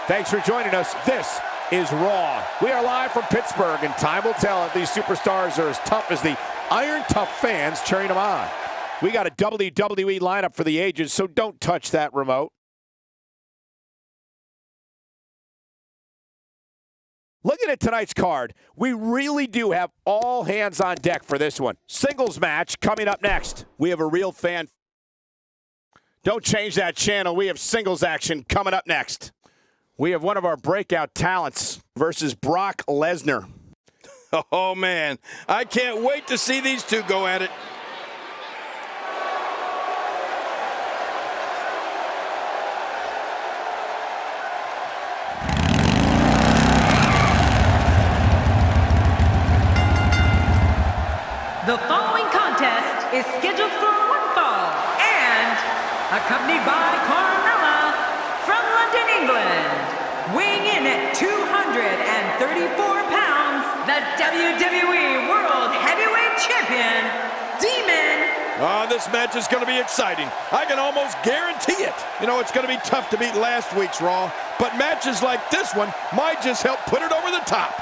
Thanks for joining us. This is Raw. We are live from Pittsburgh, and time will tell if these superstars are as tough as the Iron Tough fans cheering them on. We got a WWE lineup for the ages, so don't touch that remote. Looking at tonight's card, we really do have all hands on deck for this one. Singles match coming up next. We have a real fan. Don't change that channel. We have singles action coming up next. We have one of our breakout talents versus Brock Lesnar. Oh, man. I can't wait to see these two go at it. The following contest is scheduled for one fall and accompanied by Carmella from London, England. Weighing in at 234 pounds, the WWE World Heavyweight Champion, Demon. Oh, this match is going to be exciting. I can almost guarantee it. You know, it's going to be tough to beat last week's Raw, but matches like this one might just help put it over the top.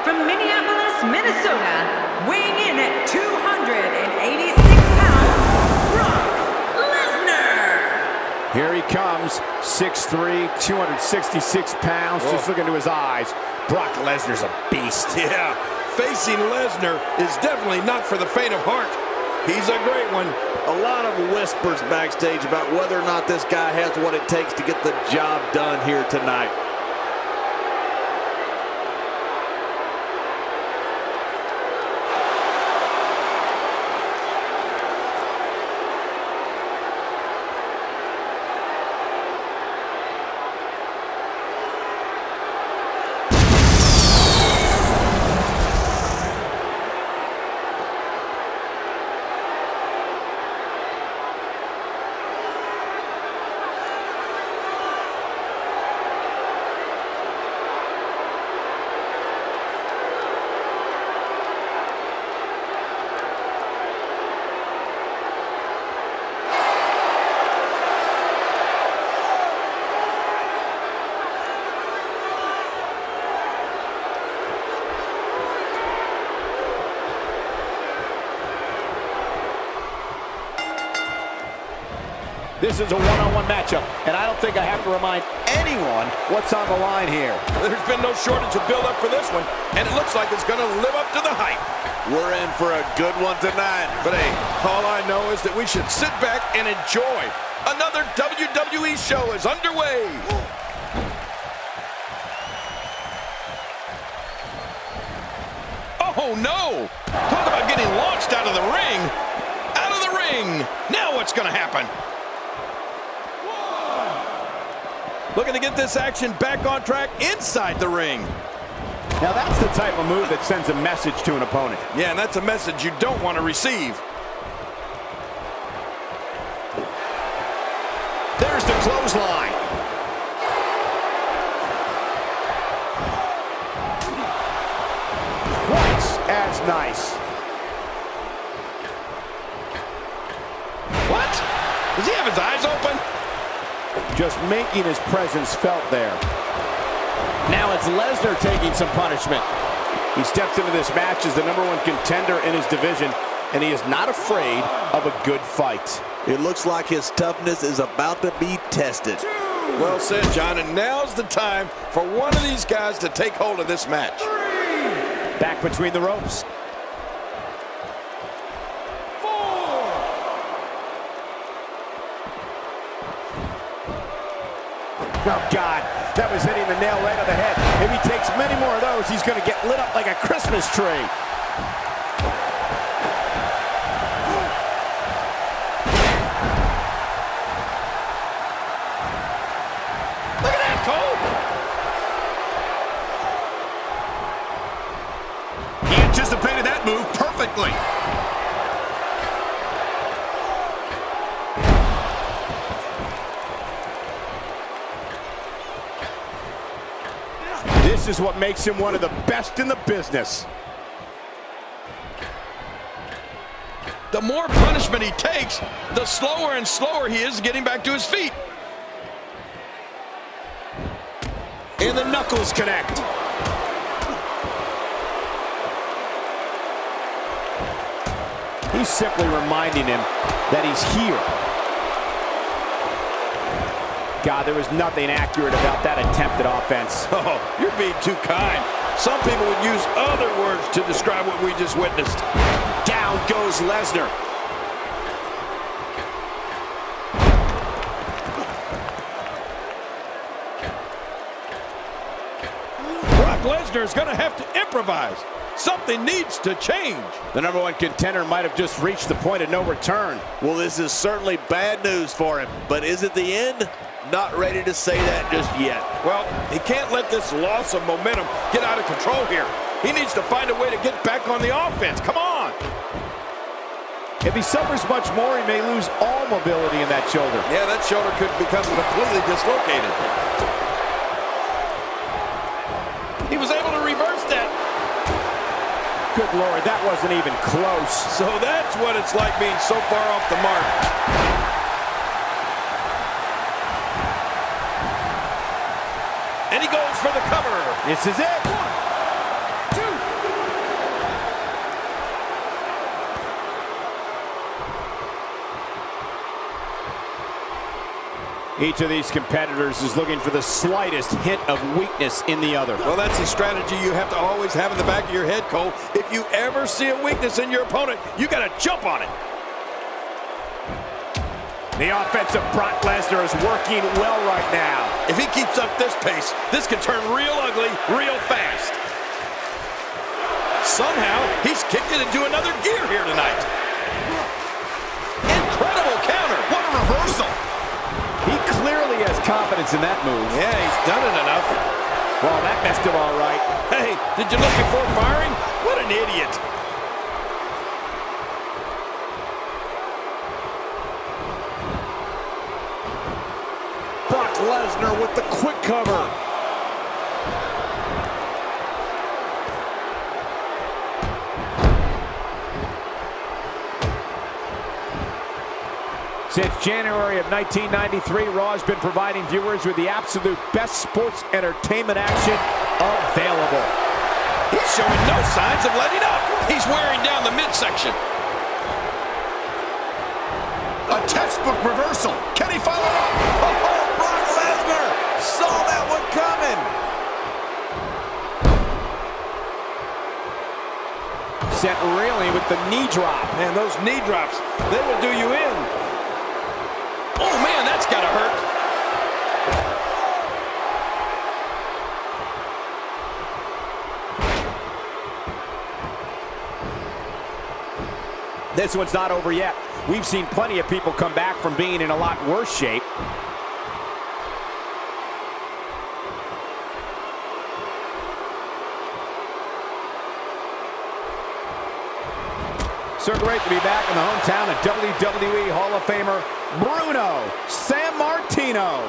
From Minneapolis, Minnesota, weighing in at 286 pounds, Brock Lesnar. Here he comes, 6'3", 266 pounds. Whoa. Just look into his eyes. Brock Lesnar's a beast. Yeah, facing Lesnar is definitely not for the faint of heart. He's a great one. A lot of whispers backstage about whether or not this guy has what it takes to get the job done here tonight. This is a one-on-one matchup, and I don't think I have to remind anyone what's on the line here. There's been no shortage of build-up for this one, and it looks like it's going to live up to the hype. We're in for a good one tonight. But hey, all I know is that we should sit back and enjoy. Another WWE show is underway. Oh no! Talk about getting launched out of the ring. Out of the ring. Now what's going to happen? Looking to get this action back on track inside the ring. Now that's the type of move that sends a message to an opponent. Yeah, and that's a message you don't want to receive. There's the clothesline. Twice as nice. What? Does he have his eyes open? Just making his presence felt there. Now it's Lesnar taking some punishment. He steps into this match as the #1 contender in his division, and he is not afraid of a good fight. It looks like his toughness is about to be tested. Well said, John, and now's the time for one of these guys to take hold of this match. Back between the ropes. 4. Oh, God, that was hitting the nail right on the head. If he takes many more of those, he's going to get lit up like a Christmas tree. Look at that, Cole! He anticipated that move perfectly. This is what makes him one of the best in the business. The more punishment he takes, the slower and slower he is getting back to his feet. And the knuckles connect. He's simply reminding him that he's here. God, there was nothing accurate about that attempted offense. Oh, you're being too kind. Some people would use other words to describe what we just witnessed. Down goes Lesnar. Brock Lesnar is going to have to improvise. Something needs to change. The #1 contender might have just reached the point of no return. Well, this is certainly bad news for him, but is it the end? Not ready to say that just yet. Well, he can't let this loss of momentum get out of control here. He needs to find a way to get back on the offense. Come on. If he suffers much more, he may lose all mobility in that shoulder. Yeah, that shoulder could become completely dislocated. He was able to reverse that. Good Lord, that wasn't even close. So that's what it's like being so far off the mark. And he goes for the cover. This is it. 1, 2. Each of these competitors is looking for the slightest hint of weakness in the other. Well, that's a strategy you have to always have in the back of your head, Cole. If you ever see a weakness in your opponent, you got to jump on it. The offense of Brock Lesnar is working well right now. If he keeps up this pace, this could turn real ugly real fast. Somehow, he's kicked it into another gear here tonight. Incredible counter. What a reversal. He clearly has confidence in that move. Yeah, he's done it enough. Well, that messed him all right. Hey, did you look before firing? What an idiot. Brock Lesnar with the quick cover. Since January of 1993, Raw has been providing viewers with the absolute best sports entertainment action available. He's showing no signs of letting up. He's wearing down the midsection. A textbook reversal. Can he follow up? Oh, Brock Lesnar saw that one coming. Set reeling with the knee drop. Man, those knee drops, they will do you in. Oh, man, that's got to hurt. This one's not over yet. We've seen plenty of people come back from being in a lot worse shape. So great to be back in the hometown of WWE Hall of Famer Bruno Sammartino.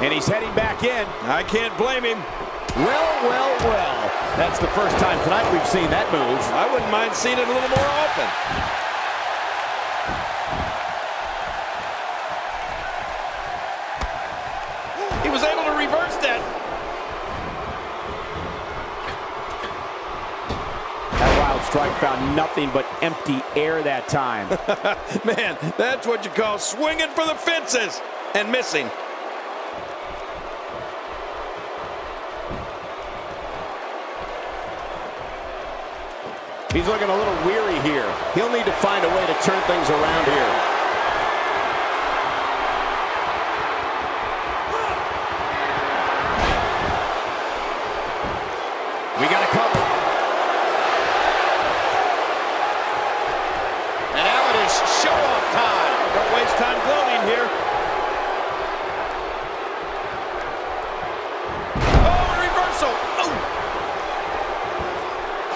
And he's heading back in. I can't blame him. Well, well, well. That's the first time tonight we've seen that move. I wouldn't mind seeing it a little more often. reverse that. That wild strike found nothing but empty air that time. Man, that's what you call swinging for the fences and missing. He's looking a little weary here. He'll need to find a way to turn things around here. We got a cover. And now it is show-off time. Don't waste time gloating here. Oh, reversal. Oh.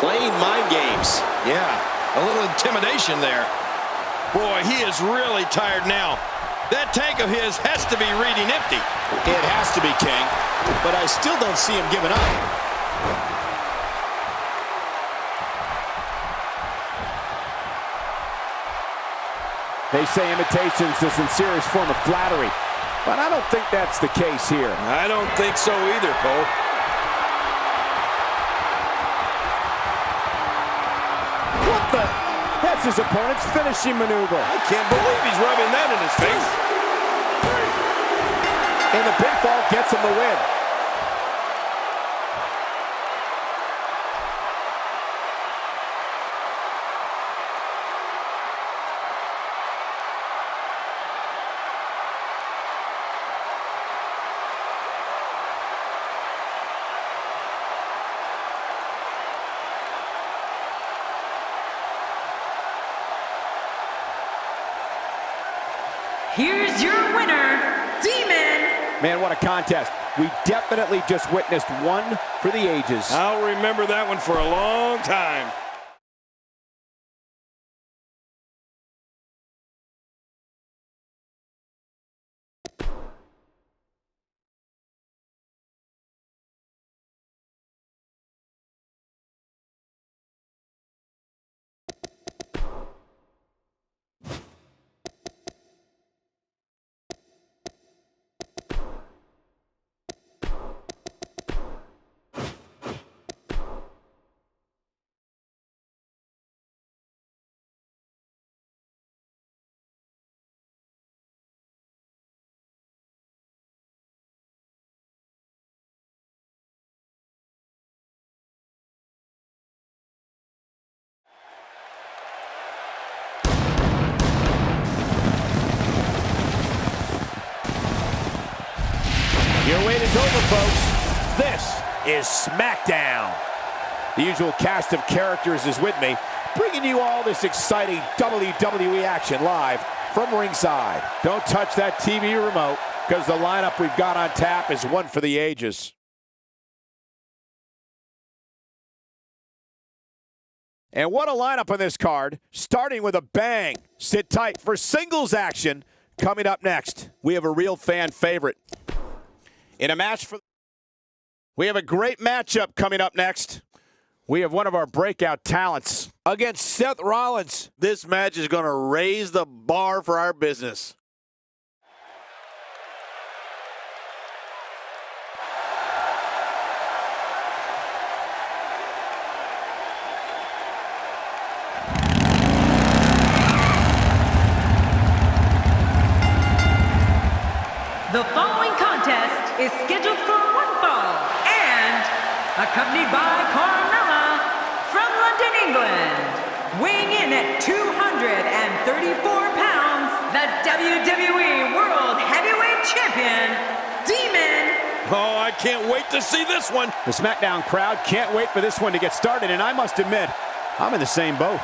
Playing mind games. Yeah, a little intimidation there. Boy, he is really tired now. That tank of his has to be reading empty. It has to be, King, but I still don't see him giving up. They say imitation's the sincerest form of flattery, but I don't think that's the case here. I don't think so either, Cole. What the? That's his opponent's finishing maneuver. I can't believe he's rubbing that in his face. And the pinfall gets him the win. Here's your winner, Demon. Man, what a contest. We definitely just witnessed one for the ages. I'll remember that one for a long time. Your wait is over, folks. This is SmackDown. The usual cast of characters is with me, bringing you all this exciting WWE action live from ringside. Don't touch that TV remote, because the lineup we've got on tap is one for the ages. And what a lineup on this card, starting with a bang. Sit tight for singles action coming up next. We have a real fan favorite. In a match we have a great matchup coming up next. We have one of our breakout talents against Seth Rollins. This match is going to raise the bar for our business. The following contest is scheduled for one fall and accompanied by Carmella from London, England. Weighing in at 234 pounds, the WWE World Heavyweight Champion, Demon. Oh, I can't wait to see this one. The SmackDown crowd can't wait for this one to get started, and I must admit, I'm in the same boat.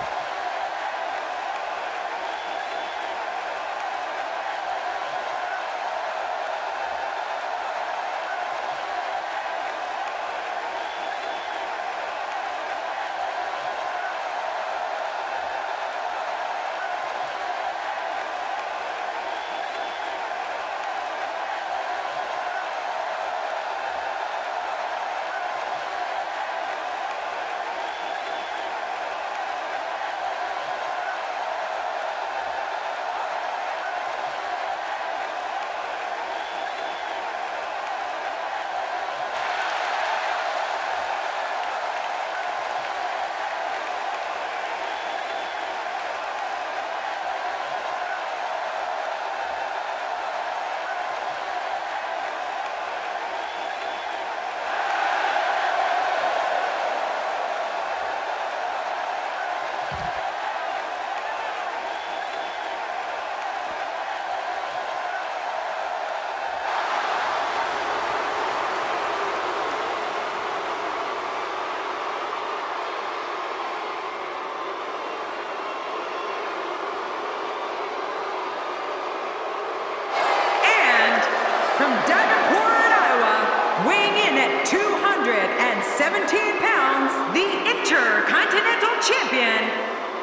217 pounds, the Intercontinental Champion,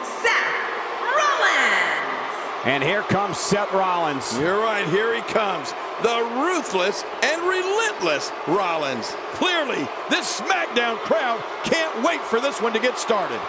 Seth Rollins. And here comes Seth Rollins. You're right, here he comes. The ruthless and relentless Rollins. Clearly, this SmackDown crowd can't wait for this one to get started.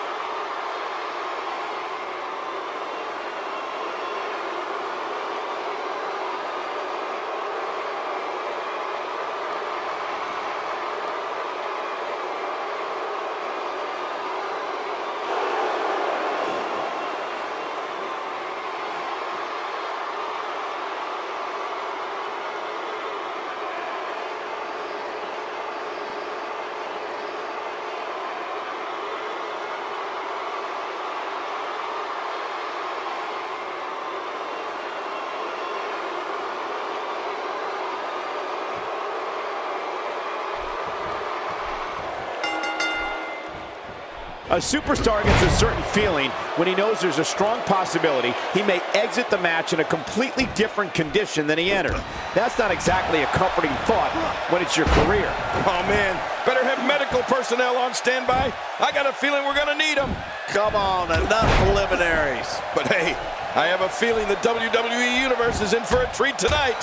A superstar gets a certain feeling when he knows there's a strong possibility he may exit the match in a completely different condition than he entered. That's not exactly a comforting thought when it's your career. Oh, man, better have medical personnel on standby. I got a feeling we're going to need them. Come on, enough preliminaries. But hey, I have a feeling the WWE Universe is in for a treat tonight.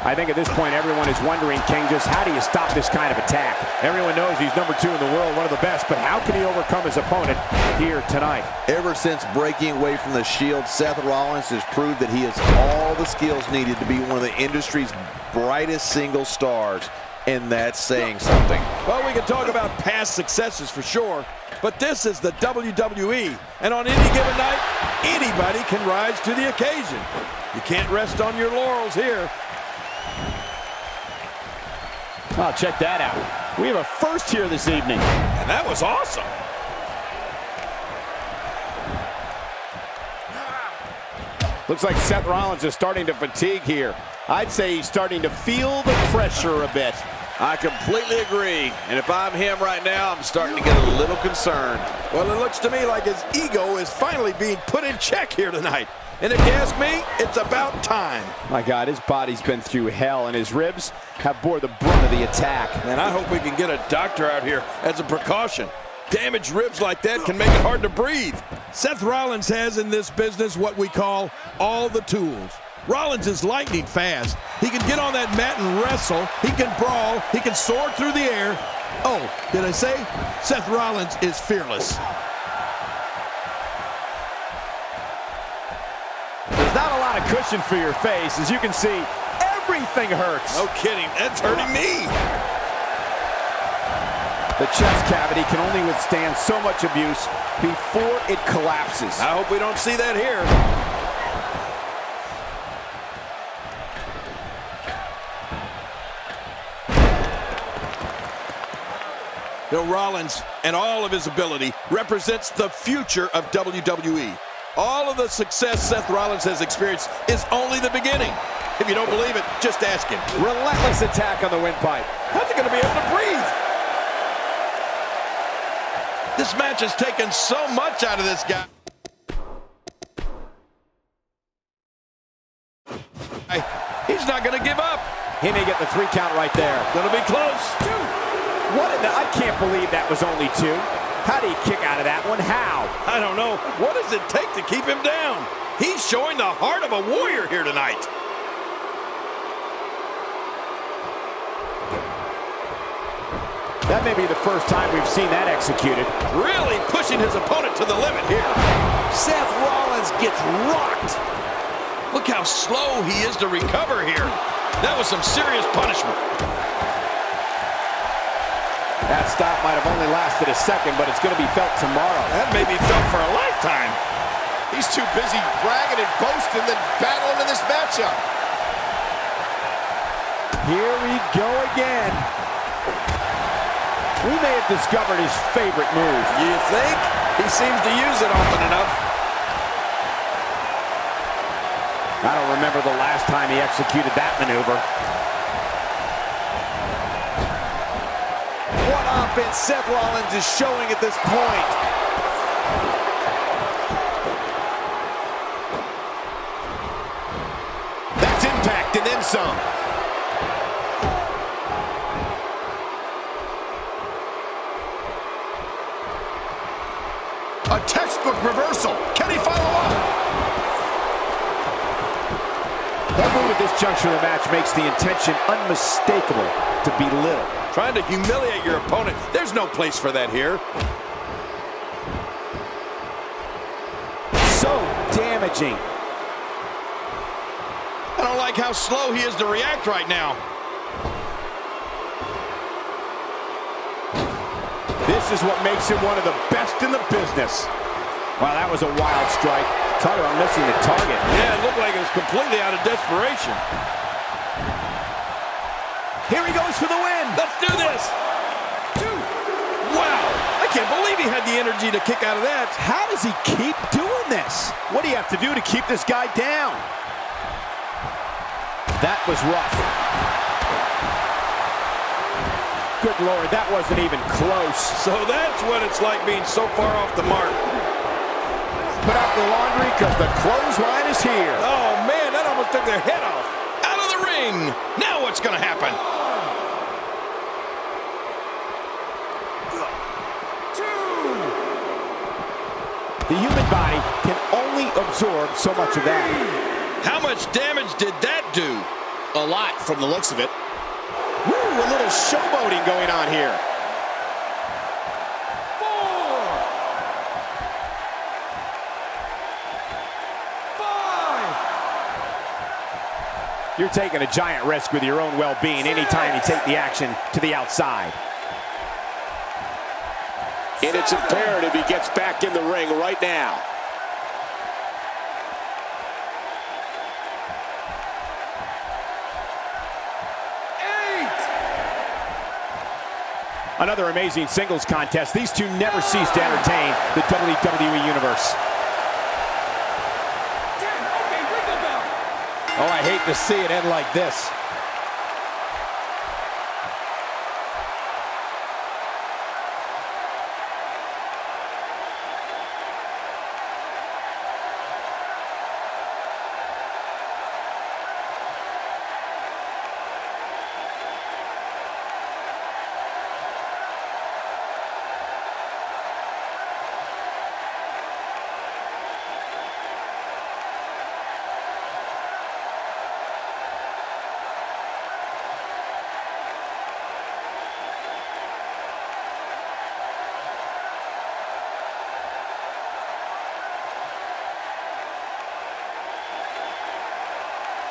I think at this point everyone is wondering, King, just how do you stop this kind of attack? Everyone knows he's number 2 in the world, one of the best, but how can he overcome his opponent here tonight? Ever since breaking away from the Shield, Seth Rollins has proved that he has all the skills needed to be one of the industry's brightest single stars, and that's saying something. Well, we can talk about past successes for sure, but this is the WWE, and on any given night, anybody can rise to the occasion. You can't rest on your laurels here. Oh, check that out. We have a first here this evening. And that was awesome. Looks like Seth Rollins is starting to fatigue here. I'd say he's starting to feel the pressure a bit. I completely agree. And if I'm him right now, I'm starting to get a little concerned. Well, it looks to me like his ego is finally being put in check here tonight. And if you ask me, it's about time. My God, his body's been through hell, and his ribs have bore the brunt of the attack. And I hope we can get a doctor out here as a precaution. Damaged ribs like that can make it hard to breathe. Seth Rollins has in this business what we call all the tools. Rollins is lightning fast. He can get on that mat and wrestle. He can brawl. He can soar through the air. Oh, did I say? Seth Rollins is fearless. There's not a lot of cushion for your face. As you can see, everything hurts. No kidding, that's hurting me. The chest cavity can only withstand so much abuse before it collapses. I hope we don't see that here. Bill Rollins and all of his ability represents the future of WWE. All of the success Seth Rollins has experienced is only the beginning. If you don't believe it, just ask him. Relentless attack on the windpipe. How's he going to be able to breathe? This match has taken so much out of this guy. He's not going to give up. He may get the 3 count right there. Going to be close. 2. I can't believe that was only 2. How do you kick out of that one? How? I don't know. What does it take to keep him down? He's showing the heart of a warrior here tonight. That may be the first time we've seen that executed. Really pushing his opponent to the limit here. Seth Rollins gets rocked. Look how slow he is to recover here. That was some serious punishment. That stop might have only lasted a second, but it's going to be felt tomorrow. That may be felt for a lifetime. He's too busy bragging and boasting than battling in this matchup. Here we go again. We may have discovered his favorite move. You think? He seems to use it often enough. I don't remember the last time he executed that maneuver. What offense Seth Rollins is showing at this point. That's impact and then some. this juncture of the match makes the intention unmistakable to belittle. Trying to humiliate your opponent. There's no place for that here. So damaging. I don't like how slow he is to react right now. This is what makes him one of the best in the business. Wow, that was a wild strike. Talk about missing the target. Yeah, it looked like it was completely out of desperation. Here he goes for the win. Let's do this. Wow, I can't believe he had the energy to kick out of that. How does he keep doing this? What do you have to do to keep this guy down? That was rough. Good Lord, that wasn't even close. So that's what it's like being so far off the mark. Put out the laundry because the clothesline is here. Oh, man, that almost took their head off. Out of the ring. Now what's going to happen? The human body can only absorb so much of that. How much damage did that do? A lot from the looks of it. Woo, a little showboating going on here. 4, 5. You're taking a giant risk with your own well-being anytime you take the action to the outside. And it's imperative he gets back in the ring right now. Another amazing singles contest. These two never cease to entertain the WWE Universe. Oh, I hate to see it end like this.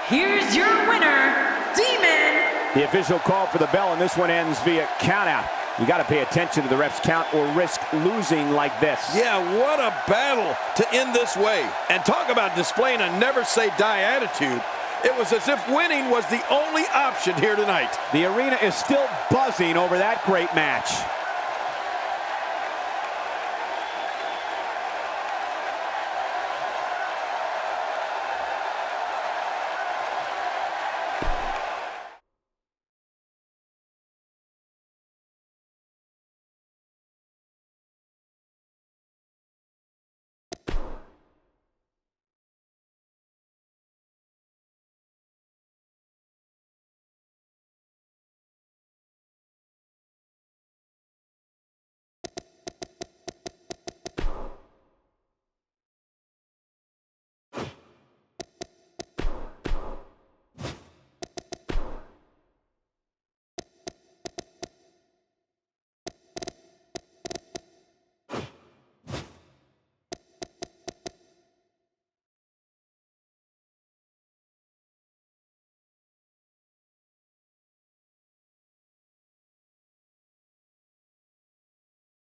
Here's your winner, Demon. The official call for the bell, and this one ends via countout. You got to pay attention to the ref's count or risk losing like this. Yeah, what a battle to end this way. And talk about displaying a never-say-die attitude. It was as if winning was the only option here tonight. The arena is still buzzing over that great match.